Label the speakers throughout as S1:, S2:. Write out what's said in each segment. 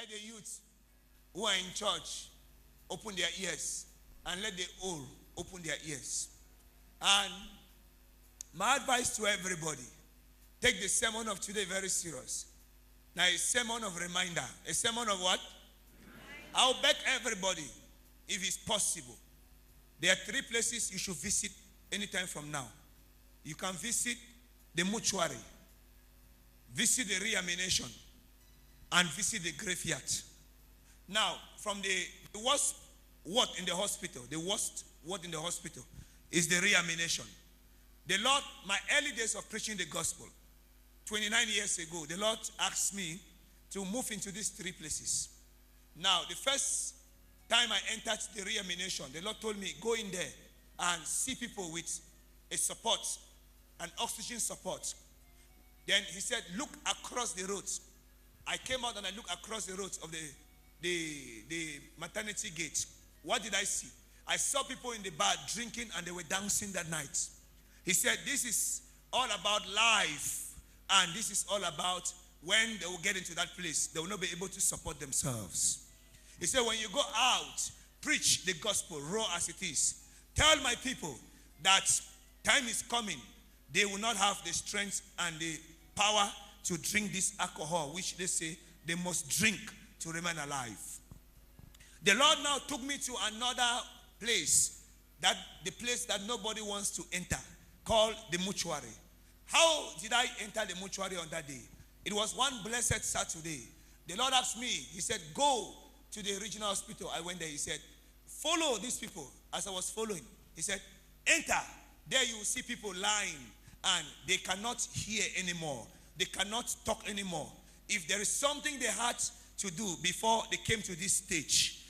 S1: let the youth who are in church open their ears, and let the old open their ears. And my advice to everybody, take the sermon of today very serious. Now, a sermon of reminder. A sermon of what? Reminder. I'll beg everybody, if it's possible, there are 3 places you should visit anytime from now. You can visit the mortuary, visit the reanimation, and visit the graveyard. Now, from the worst ward in the hospital, the worst ward in the hospital is the reanimation. The Lord, my early days of preaching the gospel, 29 years ago, the Lord asked me to move into these 3 places. Now, the first time I entered the reanimation, the Lord told me, go in there and see people with a support, an oxygen support. Then he said, look across the roads. I came out and I looked across the roads of the maternity gate. What did I see? I saw people in the bar drinking and they were dancing that night. He said, this is all about life, and this is all about when they will get into that place, they will not be able to support themselves. He said, when you go out, preach the gospel raw as it is. Tell my people that time is coming. They will not have the strength and the power to drink this alcohol, which they say they must drink to remain alive. The Lord now took me to another place, that the place that nobody wants to enter, called the mortuary. How did I enter the mortuary on that day? It was one blessed Saturday. The Lord asked me, he said, go to the regional hospital. I went there. He said, follow these people. As I was following, he said, enter. There you will see people lying and they cannot hear anymore. They cannot talk anymore. If there is something they had to do before they came to this stage,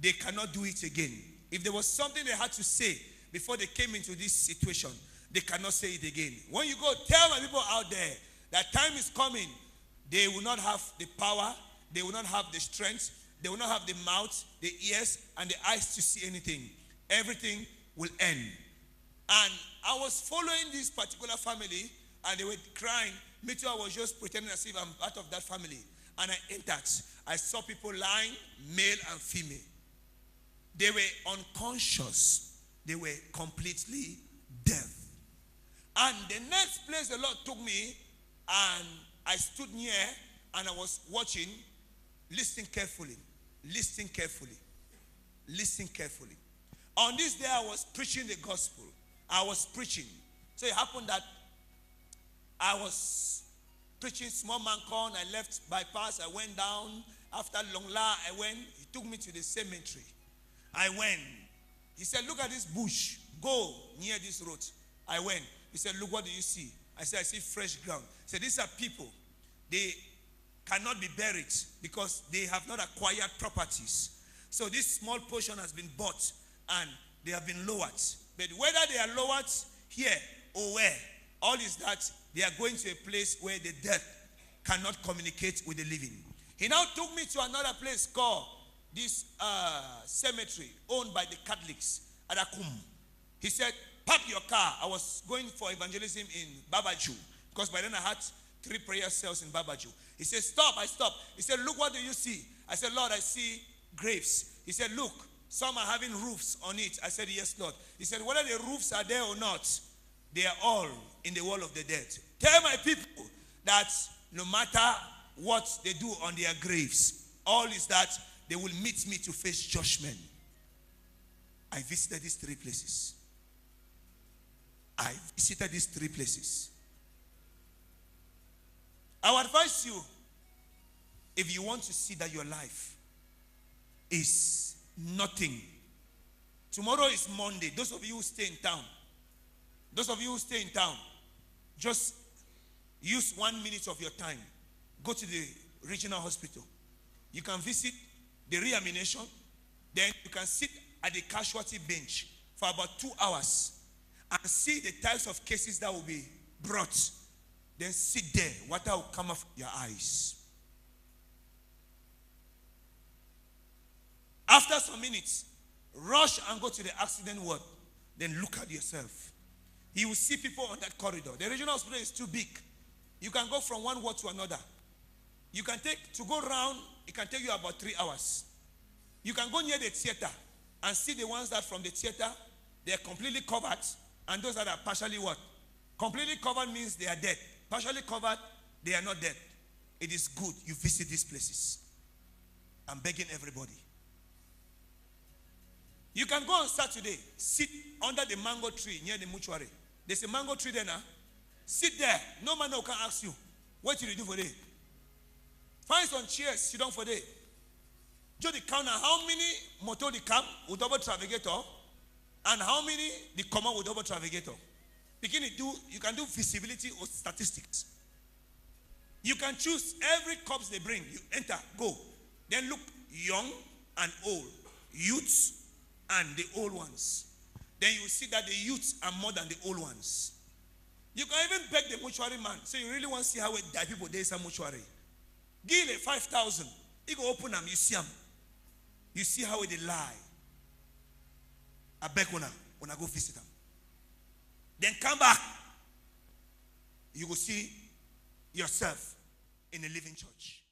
S1: they cannot do it again. If there was something they had to say before they came into this situation, they cannot say it again. When you go, tell my people out there that time is coming. They will not have the power. They will not have the strength. They will not have the mouth, the ears, and the eyes to see anything. Everything will end. And I was following this particular family, and they were crying. Me too, I was just pretending as if I'm part of that family. And I entered. I saw people lying, male and female. They were unconscious. They were completely dead. And the next place the Lord took me, and I stood near, and I was watching, listening carefully, listening carefully, listening carefully. On this day, I was preaching the gospel. I was preaching. So it happened that I was preaching small man corn. I left bypass. I went down. After Longla, I went. He took me to the cemetery. I went. He said, look at this bush. Go near this road. I went. He said, look, what do you see? I said, I see fresh ground. He said, these are people. They cannot be buried because they have not acquired properties. So this small portion has been bought and they have been lowered. But whether they are lowered here or where, all is that they are going to a place where the dead cannot communicate with the living. He now took me to another place called this cemetery owned by the Catholics at Akum. He said, park your car. I was going for evangelism in Babaju because by then I had 3 prayer cells in Babaju. He said, stop. I stopped. He said, look, what do you see? I said, Lord, I see graves. He said, look, some are having roofs on it. I said, yes, Lord. He said, whether the roofs are there or not, they are all in the wall of the dead. Tell my people that no matter what they do on their graves, all is that they will meet me to face judgment. I visited these 3 places. I visited these 3 places. I would advise you, if you want to see that your life is nothing. Tomorrow is Monday. Those of you who stay in town, just use 1 minute of your time. Go to the regional hospital. You can visit the reanimation. Then you can sit at the casualty bench for about 2 hours and see the types of cases that will be brought. Then sit there. Water will come off your eyes. After some minutes, rush and go to the accident ward. Then look at yourself. You will see people on that corridor. The regional hospital is too big. You can go from one ward to another. You can to go round, it can take you about 3 hours. You can go near the theater and see the ones that from the theater, they are completely covered, and those that are partially what? Completely covered means they are dead. Partially covered, they are not dead. It is good you visit these places. I'm begging everybody. You can go on Saturday, sit under the mango tree near the mortuary. There's a mango tree there now. Sit there. No man can ask you, what did you do for day? Find some chairs, sit down for day. Do the count how many motor the come with double travigator and how many the common with double travigator. You can do visibility or statistics. You can choose every corpse they bring. You enter, go. Then look young and old, youths and the old ones. Then you see that the youths are more than the old ones. You can even beg the mortuary man. So you really want to see how it die people there is a mortuary. Give him 5,000. He go open them, you see them. You see how they lie. I beg when I go visit them. Then come back. You will see yourself in a living church.